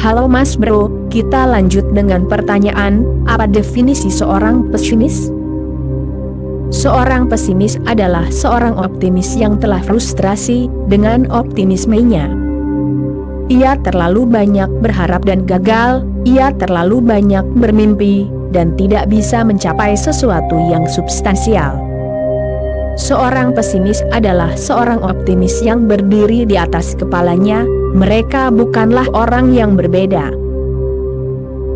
Halo Mas Bro, kita lanjut dengan pertanyaan, apa definisi seorang pesimis? Seorang pesimis adalah seorang optimis yang telah frustrasi dengan optimismenya. Ia terlalu banyak berharap dan gagal, ia terlalu banyak bermimpi, dan tidak bisa mencapai sesuatu yang substansial. Seorang pesimis adalah seorang optimis yang berdiri di atas kepalanya. Mereka bukanlah orang yang berbeda.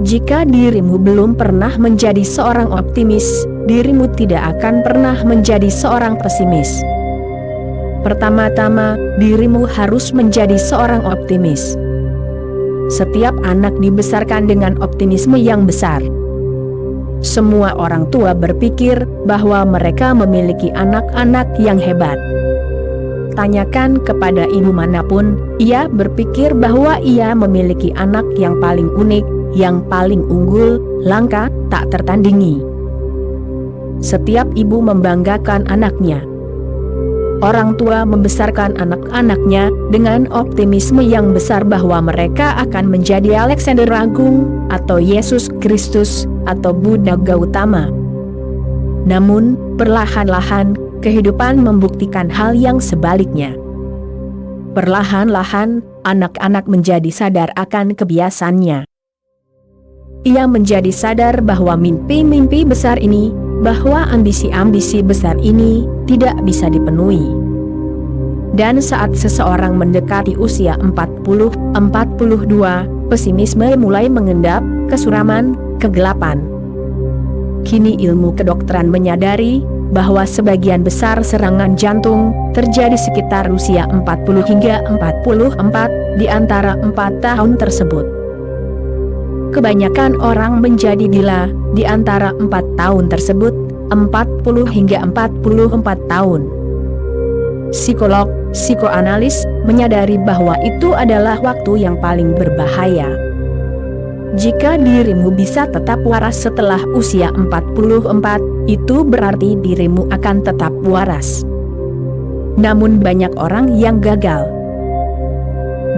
Jika dirimu belum pernah menjadi seorang optimis, dirimu tidak akan pernah menjadi seorang pesimis. Pertama-tama, dirimu harus menjadi seorang optimis. Setiap anak dibesarkan dengan optimisme yang besar. Semua orang tua berpikir bahwa mereka memiliki anak-anak yang hebat. Tanyakan kepada ibu manapun, ia berpikir bahwa ia memiliki anak yang paling unik, yang paling unggul, langka, tak tertandingi. Setiap ibu membanggakan anaknya. Orang tua membesarkan anak-anaknya dengan optimisme yang besar bahwa mereka akan menjadi Alexander Agung, atau Yesus Kristus, atau Buddha Gautama. Namun, perlahan-lahan, kehidupan membuktikan hal yang sebaliknya. Perlahan-lahan, anak-anak menjadi sadar akan kebiasaannya. Ia menjadi sadar bahwa mimpi-mimpi besar ini, bahwa ambisi-ambisi besar ini, tidak bisa dipenuhi. Dan saat seseorang mendekati usia 40-42, pesimisme mulai mengendap, kesuraman, kegelapan. Kini ilmu kedokteran menyadari bahwa sebagian besar serangan jantung terjadi sekitar usia 40 hingga 44 di antara 4 tahun tersebut. Kebanyakan orang menjadi gila di antara 4 tahun tersebut, 40 hingga 44 tahun. Psikolog, psikoanalis menyadari bahwa itu adalah waktu yang paling berbahaya. Jika dirimu bisa tetap waras setelah usia 44, itu berarti dirimu akan tetap waras. Namun banyak orang yang gagal.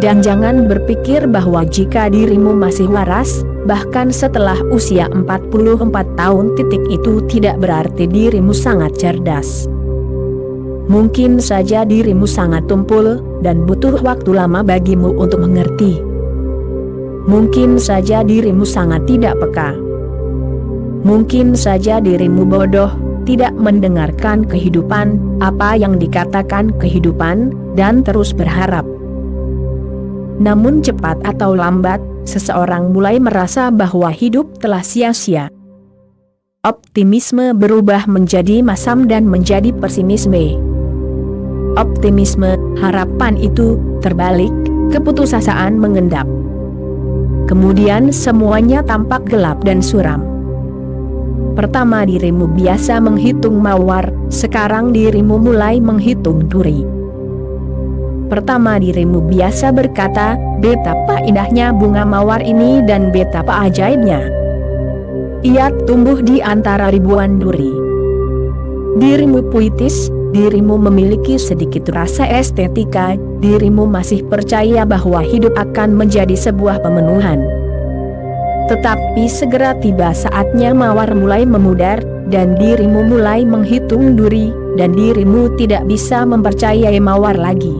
Dan jangan berpikir bahwa jika dirimu masih waras, bahkan setelah usia 44 tahun itu tidak berarti dirimu sangat cerdas. Mungkin saja dirimu sangat tumpul, dan butuh waktu lama bagimu untuk mengerti. Mungkin saja dirimu sangat tidak peka. Mungkin saja dirimu bodoh, tidak mendengarkan kehidupan, apa yang dikatakan kehidupan, dan terus berharap. Namun cepat atau lambat, seseorang mulai merasa bahwa hidup telah sia-sia. Optimisme berubah menjadi masam dan menjadi pesimisme. Optimisme, harapan itu, terbalik, keputusasaan mengendap. Kemudian semuanya tampak gelap dan suram. Pertama dirimu biasa menghitung mawar, sekarang dirimu mulai menghitung duri. Pertama dirimu biasa berkata, betapa indahnya bunga mawar ini dan betapa ajaibnya. Ia tumbuh di antara ribuan duri. Dirimu puitis, dirimu memiliki sedikit rasa estetika, dirimu masih percaya bahwa hidup akan menjadi sebuah pemenuhan. Tetapi segera tiba saatnya mawar mulai memudar, dan dirimu mulai menghitung duri, dan dirimu tidak bisa mempercayai mawar lagi.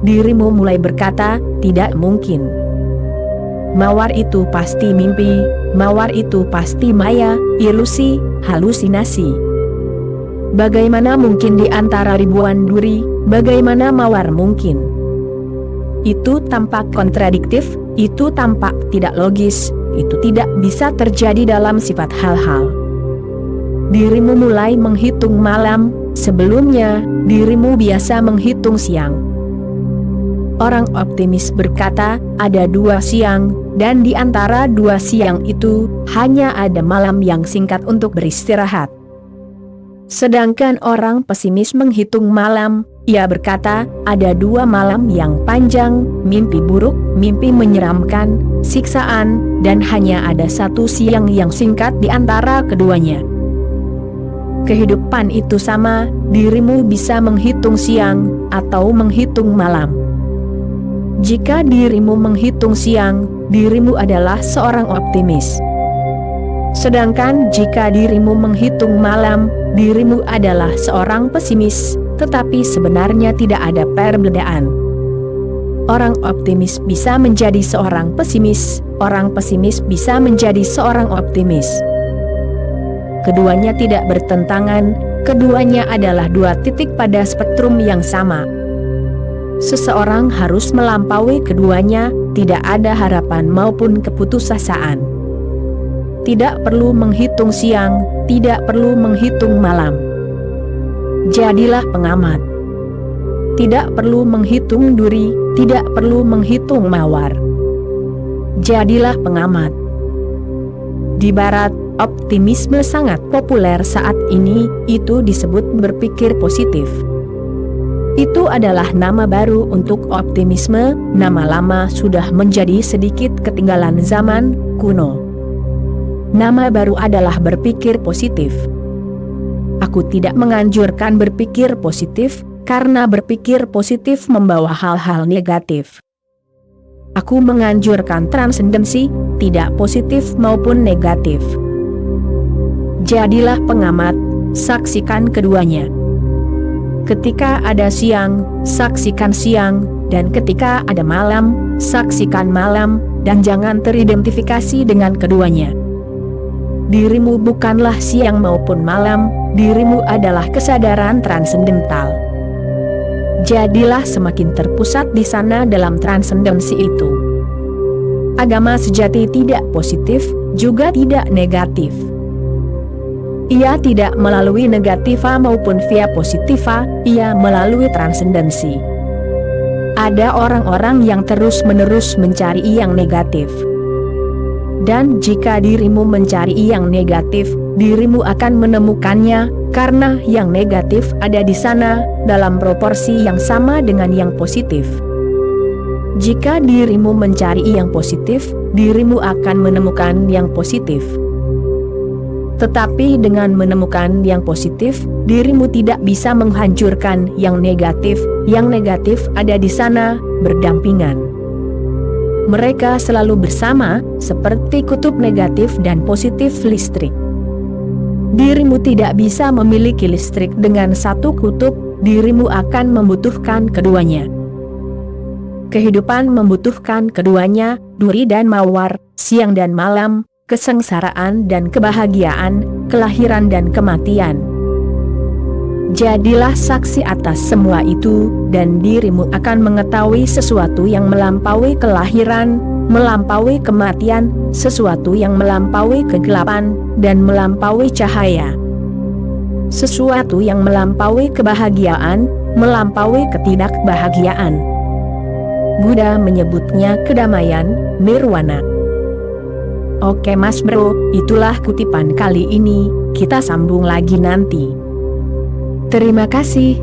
Dirimu mulai berkata, tidak mungkin. Mawar itu pasti mimpi, mawar itu pasti maya, ilusi, halusinasi. Bagaimana mungkin di antara ribuan duri, bagaimana mawar mungkin? Itu tampak kontradiktif, itu tampak tidak logis, itu tidak bisa terjadi dalam sifat hal-hal. Dirimu mulai menghitung malam, sebelumnya, dirimu biasa menghitung siang. Orang optimis berkata, ada 2 siang, dan di antara 2 siang itu, hanya ada malam yang singkat untuk beristirahat. Sedangkan orang pesimis menghitung malam, ia berkata, ada 2 malam yang panjang, mimpi buruk, mimpi menyeramkan, siksaan, dan hanya ada 1 siang yang singkat di antara keduanya. Kehidupan itu sama, dirimu bisa menghitung siang, atau menghitung malam. Jika dirimu menghitung siang, dirimu adalah seorang optimis. Sedangkan jika dirimu menghitung malam, dirimu adalah seorang pesimis, tetapi sebenarnya tidak ada perbedaan. Orang optimis bisa menjadi seorang pesimis, orang pesimis bisa menjadi seorang optimis. Keduanya tidak bertentangan, keduanya adalah dua titik pada spektrum yang sama. Seseorang harus melampaui keduanya, tidak ada harapan maupun keputusasaan. Tidak perlu menghitung siang, tidak perlu menghitung malam. Jadilah pengamat. Tidak perlu menghitung duri, tidak perlu menghitung mawar. Jadilah pengamat. Di Barat, optimisme sangat populer saat ini, itu disebut berpikir positif. Itu adalah nama baru untuk optimisme, nama lama sudah menjadi sedikit ketinggalan zaman kuno. Nama baru adalah berpikir positif. Aku tidak menganjurkan berpikir positif, karena berpikir positif membawa hal-hal negatif. Aku menganjurkan transendensi, tidak positif maupun negatif. Jadilah pengamat, saksikan keduanya. Ketika ada siang, saksikan siang, dan ketika ada malam, saksikan malam, dan jangan teridentifikasi dengan keduanya. Dirimu bukanlah siang maupun malam, dirimu adalah kesadaran transendental. Jadilah semakin terpusat di sana dalam transendensi itu. Agama sejati tidak positif, juga tidak negatif. Ia tidak melalui negativa maupun via positiva, ia melalui transendensi. Ada orang-orang yang terus-menerus mencari yang negatif. Dan jika dirimu mencari yang negatif, dirimu akan menemukannya, karena yang negatif ada di sana, dalam proporsi yang sama dengan yang positif. Jika dirimu mencari yang positif, dirimu akan menemukan yang positif. Tetapi dengan menemukan yang positif, dirimu tidak bisa menghancurkan yang negatif ada di sana, berdampingan. Mereka selalu bersama, seperti kutub negatif dan positif listrik. Dirimu tidak bisa memiliki listrik dengan satu kutub, dirimu akan membutuhkan keduanya. Kehidupan membutuhkan keduanya, duri dan mawar, siang dan malam, kesengsaraan dan kebahagiaan, kelahiran dan kematian. Jadilah saksi atas semua itu, dan dirimu akan mengetahui sesuatu yang melampaui kelahiran, melampaui kematian, sesuatu yang melampaui kegelapan, dan melampaui cahaya. Sesuatu yang melampaui kebahagiaan, melampaui ketidakbahagiaan. Buddha menyebutnya kedamaian, nirwana. Oke Mas Bro, itulah kutipan kali ini, kita sambung lagi nanti. Terima kasih.